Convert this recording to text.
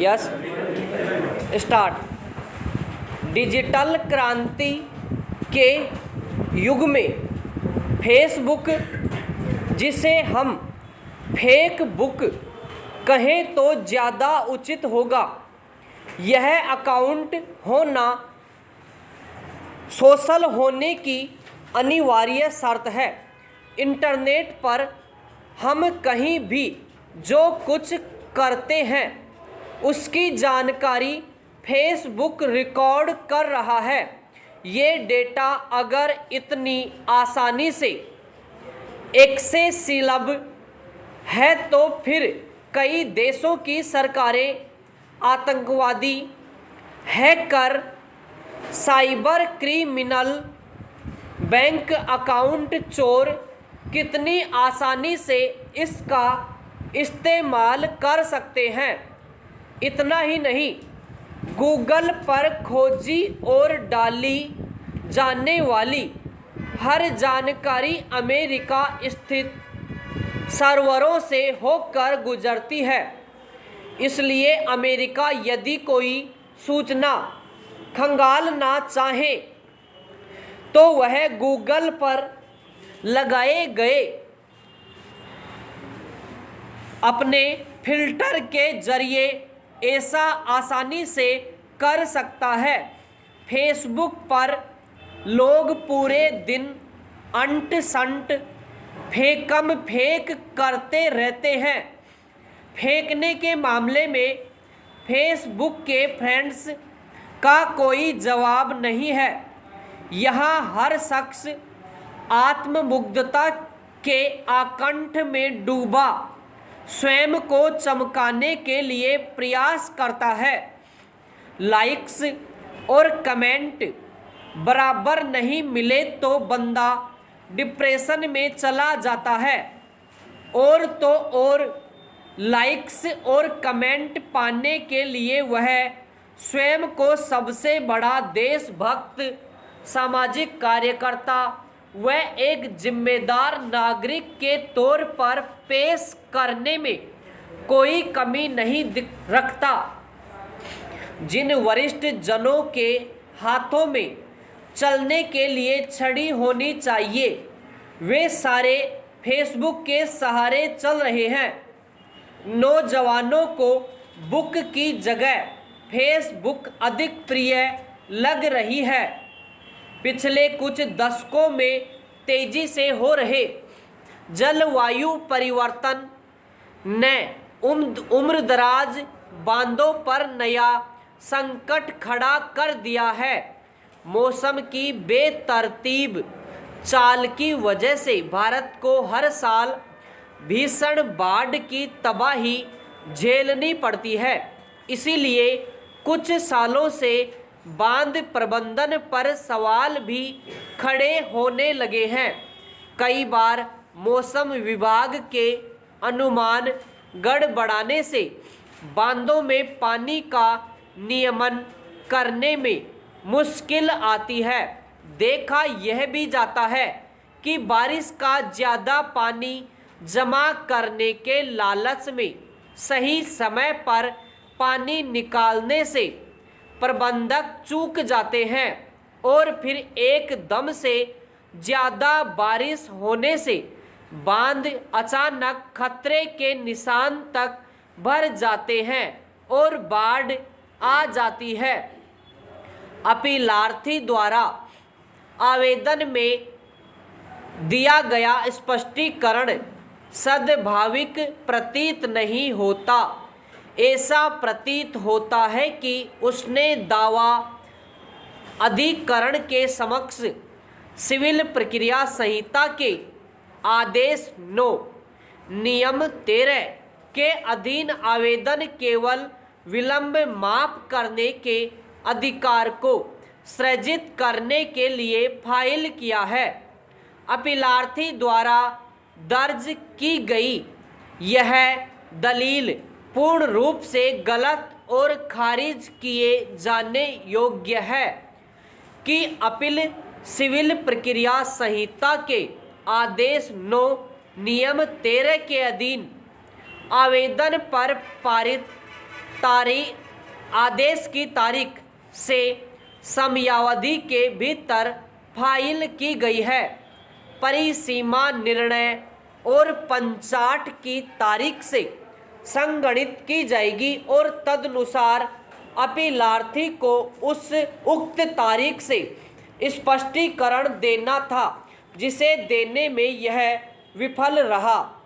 Yes start. Digital क्रांति के युग में फेसबुक, जिसे हम फेक बुक कहें तो ज़्यादा उचित होगा, यह अकाउंट होना सोशल होने की अनिवार्य शर्त है। इंटरनेट पर हम कहीं भी जो कुछ करते हैं उसकी जानकारी फेसबुक रिकॉर्ड कर रहा है। ये डेटा अगर इतनी आसानी से एक्सेसिबल है तो फिर कई देशों की सरकारें, आतंकवादी, hacker, cyber criminal, bank account चोर कितनी आसानी से इसका इस्तेमाल कर सकते हैं। इतना ही नहीं, गूगल पर खोजी और डाली जाने वाली हर जानकारी अमेरिका स्थित सर्वरों से होकर गुजरती है। इसलिए अमेरिका यदि कोई सूचना खंगालना चाहे तो वह गूगल पर लगाए गए अपने फिल्टर के जरिए ऐसा आसानी से कर सकता है। फेसबुक पर लोग पूरे दिन अंट संट फेंकम फेंक करते रहते हैं। फेंकने के मामले में फेसबुक के फ्रेंड्स का कोई जवाब नहीं है। यहाँ हर शख्स आत्ममुग्धता के आकंठ में डूबा स्वयं को चमकाने के लिए प्रयास करता है। लाइक्स और कमेंट बराबर नहीं मिले तो बंदा डिप्रेशन में चला जाता है। और तो और लाइक्स और कमेंट पाने के लिए वह स्वयं को सबसे बड़ा देशभक्त, सामाजिक कार्यकर्ता व एक जिम्मेदार नागरिक के तौर पर पेश करने में कोई कमी नहीं रखता। जिन वरिष्ठ जनों के हाथों में चलने के लिए छड़ी होनी चाहिए वे सारे फेसबुक के सहारे चल रहे हैं। नौजवानों को बुक की जगह फेसबुक अधिक प्रिय लग रही है। पिछले कुछ दशकों में तेजी से हो रहे जलवायु परिवर्तन ने उम्रदराज बांधों पर नया संकट खड़ा कर दिया है। मौसम की बेतरतीब चाल की वजह से भारत को हर साल भीषण बाढ़ की तबाही झेलनी पड़ती है। इसीलिए कुछ सालों से बांध प्रबंधन पर सवाल भी खड़े होने लगे हैं। कई बार मौसम विभाग के अनुमान गड़बड़ाने से बांधों में पानी का नियमन करने में मुश्किल आती है। देखा यह भी जाता है कि बारिश का ज़्यादा पानी जमा करने के लालच में सही समय पर पानी निकालने से प्रबंधक चूक जाते हैं और फिर एकदम से ज़्यादा बारिश होने से बांध अचानक खतरे के निशान तक भर जाते हैं और बाढ़ आ जाती है। अपीलार्थी द्वारा आवेदन में दिया गया स्पष्टीकरण सद्भाविक प्रतीत नहीं होता। ऐसा प्रतीत होता है कि उसने दावा अधिकरण के समक्ष सिविल प्रक्रिया संहिता के आदेश 9 नियम 13 के अधीन आवेदन केवल विलंब माफ करने के अधिकार को सृजित करने के लिए फाइल किया है। अपीलार्थी द्वारा दर्ज की गई यह दलील पूर्ण रूप से गलत और खारिज किए जाने योग्य है कि अपील सिविल प्रक्रिया संहिता के आदेश 9 नियम 13 के अधीन आवेदन पर पारित आदेश की तारीख से समयावधि के भीतर फाइल की गई है। परिसीमा निर्णय और पंचाट की तारीख से संगणित की जाएगी और तदनुसार अपीलार्थी को उस उक्त तारीख से स्पष्टीकरण देना था, जिसे देने में यह विफल रहा।